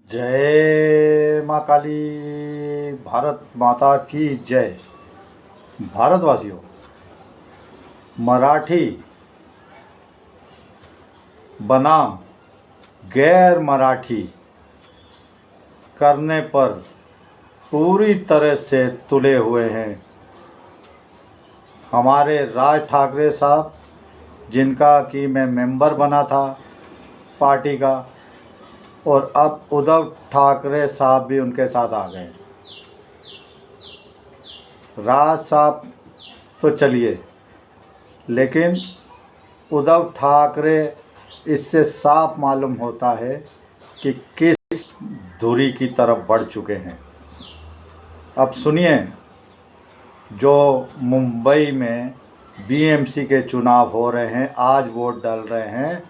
जय माँ काली। भारत माता की जय। भारतवासियों, मराठी बनाम गैर मराठी करने पर पूरी तरह से तुले हुए हैं हमारे राज ठाकरे साहब, जिनका कि मैं मेंबर बना था पार्टी का, और अब उद्धव ठाकरे साहब भी उनके साथ आ गए। राज साहब तो चलिए, लेकिन उद्धव ठाकरे इससे साफ मालूम होता है कि किस धुरी की तरफ बढ़ चुके हैं। अब सुनिए, जो मुंबई में बीएमसी के चुनाव हो रहे हैं, आज वोट डाल रहे हैं,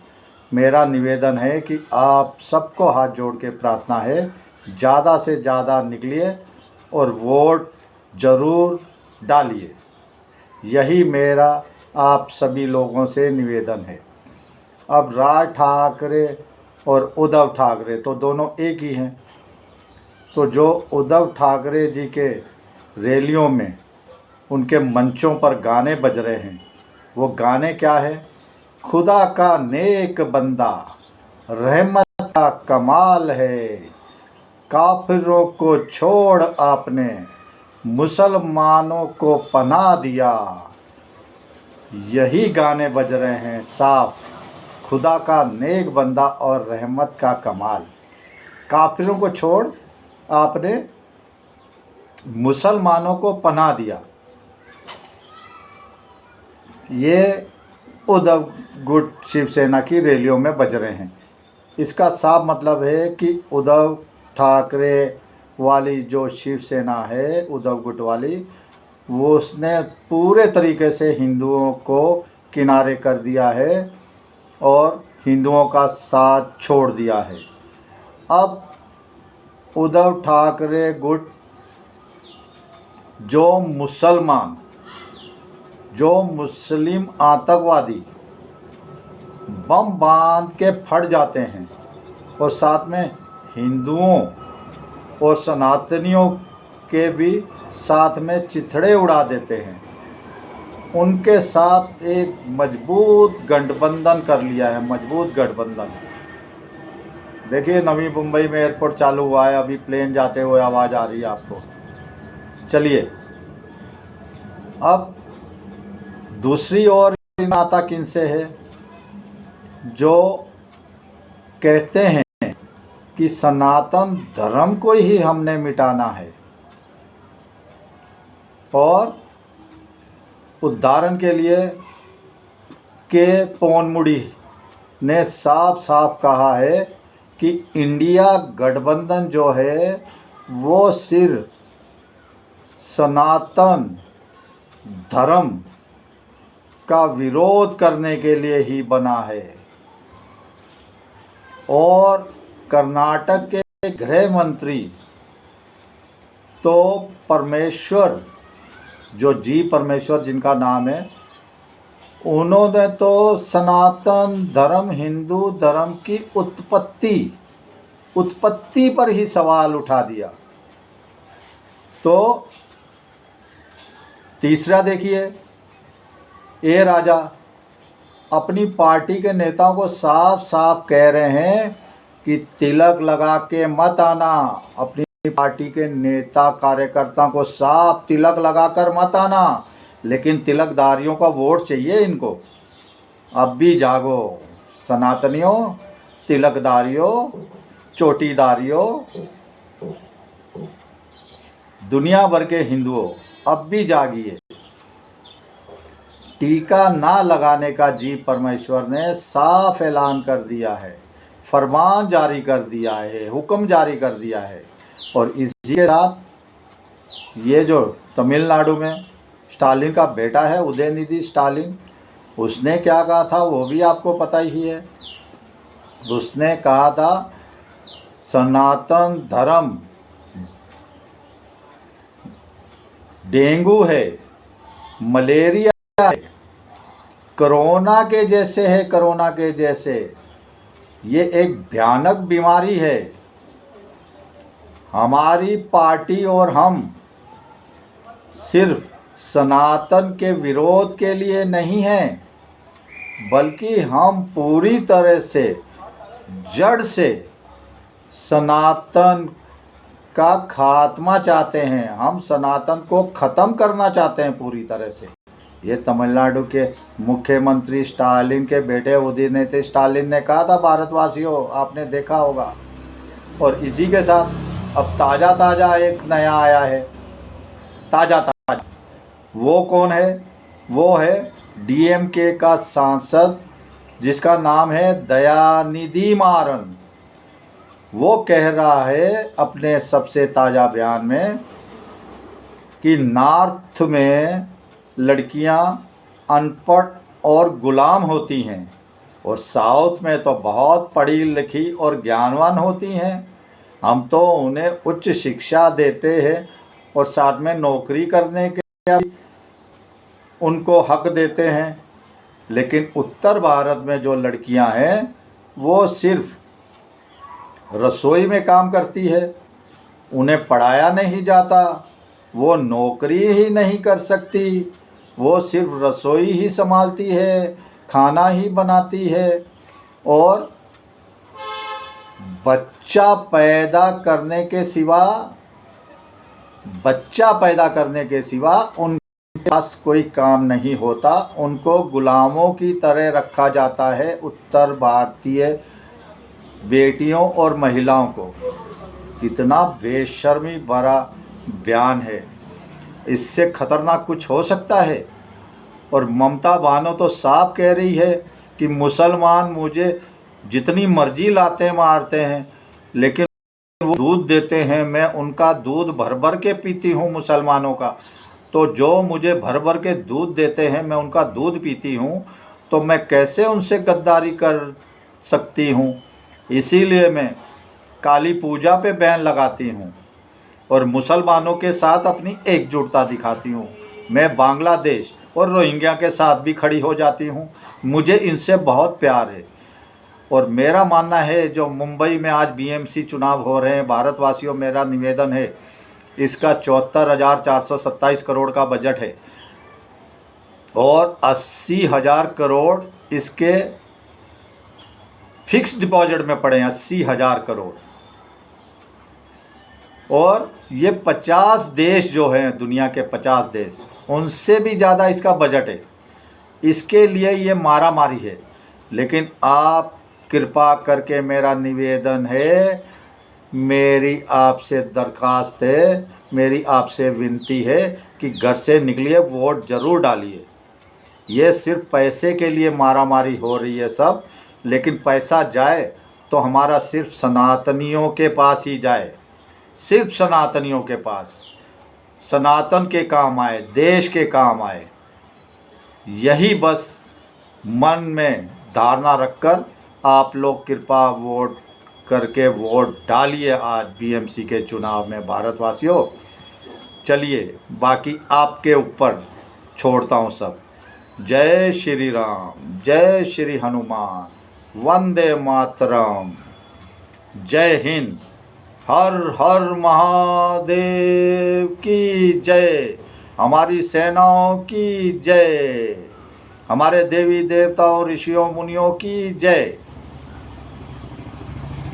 मेरा निवेदन है कि आप सबको हाथ जोड़ के प्रार्थना है, ज़्यादा से ज़्यादा निकलिए और वोट ज़रूर डालिए। यही मेरा आप सभी लोगों से निवेदन है। अब राज ठाकरे और उद्धव ठाकरे तो दोनों एक ही हैं। तो जो उद्धव ठाकरे जी के रैलियों में, उनके मंचों पर गाने बज रहे हैं, वो गाने क्या है? खुदा का नेक बंदा, रहमत का कमाल है, काफिरों को छोड़ आपने मुसलमानों को पनाह दिया। यही गाने बज रहे हैं साफ। खुदा का नेक बंदा और रहमत का कमाल, काफिरों को छोड़ आपने मुसलमानों को पनाह दिया। ये उद्धव गुट शिवसेना की रैलियों में बज रहे हैं। इसका साफ मतलब है कि उद्धव ठाकरे वाली जो शिवसेना है, उद्धव गुट वाली, वो उसने पूरे तरीके से हिंदुओं को किनारे कर दिया है और हिंदुओं का साथ छोड़ दिया है। अब उद्धव ठाकरे गुट जो मुस्लिम आतंकवादी बम बांध के फट जाते हैं और साथ में हिंदुओं और सनातनियों के भी साथ में चिथड़े उड़ा देते हैं, उनके साथ एक मजबूत गठबंधन कर लिया है। मजबूत गठबंधन। देखिए, नवी मुंबई में एयरपोर्ट चालू हुआ है, अभी प्लेन जाते हुए आवाज़ आ रही है आपको। चलिए, अब दूसरी ओर नाता किनसे है? जो कहते हैं कि सनातन धर्म को ही हमने मिटाना है, और उदाहरण के लिए के पोनमुड़ी ने साफ साफ कहा है कि इंडिया गठबंधन जो है वो सिर्फ सनातन धर्म का विरोध करने के लिए ही बना है। और कर्नाटक के गृह मंत्री तो परमेश्वर, जो जी परमेश्वर जिनका नाम है, उन्होंने तो सनातन धर्म, हिंदू धर्म की उत्पत्ति पर ही सवाल उठा दिया। तो तीसरा देखिए, ए राजा अपनी पार्टी के नेताओं को साफ साफ कह रहे हैं कि तिलक लगा के मत आना। अपनी पार्टी के नेता कार्यकर्ताओं को साफ तिलक लगाकर मत आना, लेकिन तिलकधारियों का वोट चाहिए इनको। अब भी जागो सनातनियों, तिलकधारियों, चोटीदारियों, दुनिया भर के हिंदुओं, अब भी जागिए। टीका ना लगाने का जी परमेश्वर ने साफ ऐलान कर दिया है, फरमान जारी कर दिया है, हुक्म जारी कर दिया है। और इसी के साथ ये जो तमिलनाडु में स्टालिन का बेटा है, उदयनिधि स्टालिन, उसने क्या कहा था वो भी आपको पता ही है। उसने कहा था सनातन धर्म डेंगू है, मलेरिया है, कोरोना के जैसे है, कोरोना के जैसे ये एक भयानक बीमारी है। हमारी पार्टी और हम सिर्फ सनातन के विरोध के लिए नहीं हैं, बल्कि हम पूरी तरह से जड़ से सनातन का खात्मा चाहते हैं। हम सनातन को ख़त्म करना चाहते हैं पूरी तरह से। ये तमिलनाडु के मुख्यमंत्री स्टालिन के बेटे उदयनिधि स्टालिन ने कहा था भारतवासियों, आपने देखा होगा। और इसी के साथ अब ताज़ा एक नया आया है, ताज़ा। वो कौन है? वो है डीएमके का सांसद जिसका नाम है दयानिधि मारन। वो कह रहा है अपने सबसे ताज़ा बयान में कि नॉर्थ में लड़कियां अनपढ़ और गुलाम होती हैं और साउथ में तो बहुत पढ़ी लिखी और ज्ञानवान होती हैं। हम तो उन्हें उच्च शिक्षा देते हैं और साथ में नौकरी करने के उनको हक देते हैं, लेकिन उत्तर भारत में जो लड़कियां हैं वो सिर्फ रसोई में काम करती है, उन्हें पढ़ाया नहीं जाता, वो नौकरी ही नहीं कर सकती, वो सिर्फ रसोई ही संभालती है, खाना ही बनाती है और बच्चा पैदा करने के सिवा उनके पास कोई काम नहीं होता। उनको गुलामों की तरह रखा जाता है उत्तर भारतीय बेटियों और महिलाओं को। कितना बेशर्मी भरा बयान है, इससे खतरनाक कुछ हो सकता है। और ममता बानो तो साफ कह रही है कि मुसलमान मुझे जितनी मर्जी लाते मारते हैं, लेकिन वो दूध देते हैं, मैं उनका दूध भर भर के पीती हूँ मुसलमानों का। तो जो मुझे भर भर के दूध देते हैं, मैं उनका दूध पीती हूँ, तो मैं कैसे उनसे गद्दारी कर सकती हूँ? इसीलिए मैं काली पूजा पे बैन लगाती हूँ और मुसलमानों के साथ अपनी एकजुटता दिखाती हूँ। मैं बांग्लादेश और रोहिंग्या के साथ भी खड़ी हो जाती हूँ। मुझे इनसे बहुत प्यार है। और मेरा मानना है जो मुंबई में आज बीएमसी चुनाव हो रहे हैं, भारतवासियों, मेरा निवेदन है, इसका 74,427 करोड़ का बजट है और 80,000 करोड़ इसके फिक्स डिपॉजिट में पड़े हैं, 80,000 करोड़। और ये 50 देश जो हैं, दुनिया के 50 देश, उनसे भी ज़्यादा इसका बजट है। इसके लिए ये मारा मारी है। लेकिन आप कृपा करके, मेरा निवेदन है, मेरी आपसे दरख्वास्त है, मेरी आपसे विनती है कि घर से निकलिए, वोट ज़रूर डालिए। ये सिर्फ पैसे के लिए मारामारी हो रही है सब, लेकिन पैसा जाए तो हमारा सिर्फ सनातनियों के पास ही जाए, सिर्फ सनातनियों के पास, सनातन के काम आए, देश के काम आए। यही बस मन में धारणा रखकर आप लोग कृपा वोट करके वोट डालिए आज बीएमसी के चुनाव में भारतवासियों। चलिए, बाकी आपके ऊपर छोड़ता हूँ सब। जय श्री राम, जय श्री हनुमान, वंदे मातरम, जय हिंद, हर हर महादेव की जय, हमारी सेनाओं की जय, हमारे देवी देवताओं ऋषियों मुनियों की जय।